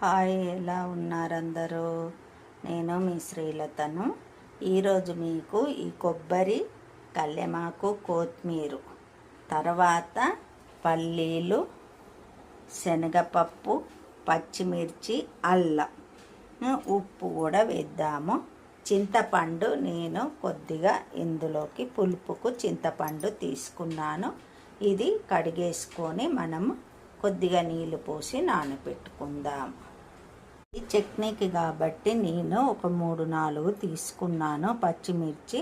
Hi, ఎలా ఉన్నారు అందరూ? నేను మీ శ్రీలతను. ఈరోజు మీకు ఈ కొబ్బరి, కల్లెమాకు, కొత్తిమీర, తర్వాత పల్లీలు, శనగపప్పు, పచ్చిమిర్చి, అల్లం, ఉప్పు కూడా వేద్దాము. చింతపండు నేను కొద్దిగా ఇందులోకి పులుపుకు చింతపండు తీసుకున్నాను. ఇది కడిగేసుకొని మనం కొద్దిగా నీళ్ళు పోసి నానబెట్టుకుందాం. ఈ చట్నీకి కాబట్టి నేను ఒక 3-4 తీసుకున్నాను పచ్చిమిర్చి.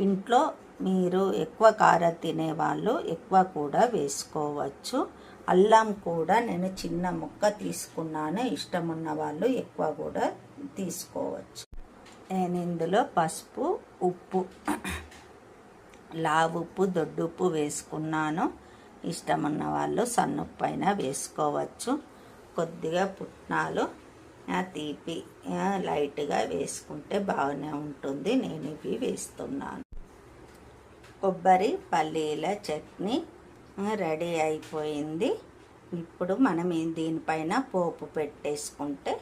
ఇంట్లో మీరు ఎక్కువ కారం తినేవాళ్ళు ఎక్కువ కూడా వేసుకోవచ్చు. అల్లం కూడా నేను చిన్న ముక్క తీసుకున్నాను. ఇష్టం ఉన్న వాళ్ళు ఎక్కువ కూడా తీసుకోవచ్చు. నేను ఇందులో పసుపు, ఉప్పు, లావుప్పు, దొడ్డుప్పు వేసుకున్నాను. ఇష్టం ఉన్న వాళ్ళు సన్నుప్పు అయినా వేసుకోవచ్చు. కొద్దిగా పుట్నాలు తీపి లైట్గా వేసుకుంటే బాగానే ఉంటుంది. నేను ఇవి వేస్తున్నాను. కొబ్బరి పల్లీల చట్నీ రెడీ అయిపోయింది. ఇప్పుడు మనం దీనిపైన పోపు పెట్టేసుకుంటే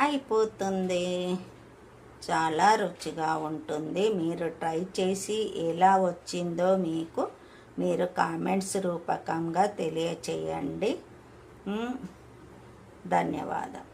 అయిపోతుంది. చాలా రుచిగా ఉంటుంది. మీరు ట్రై చేసి ఎలా వచ్చిందో మీరు కామెంట్స్ రూపకంగా తెలియచేయండి. ధన్యవాదాలు.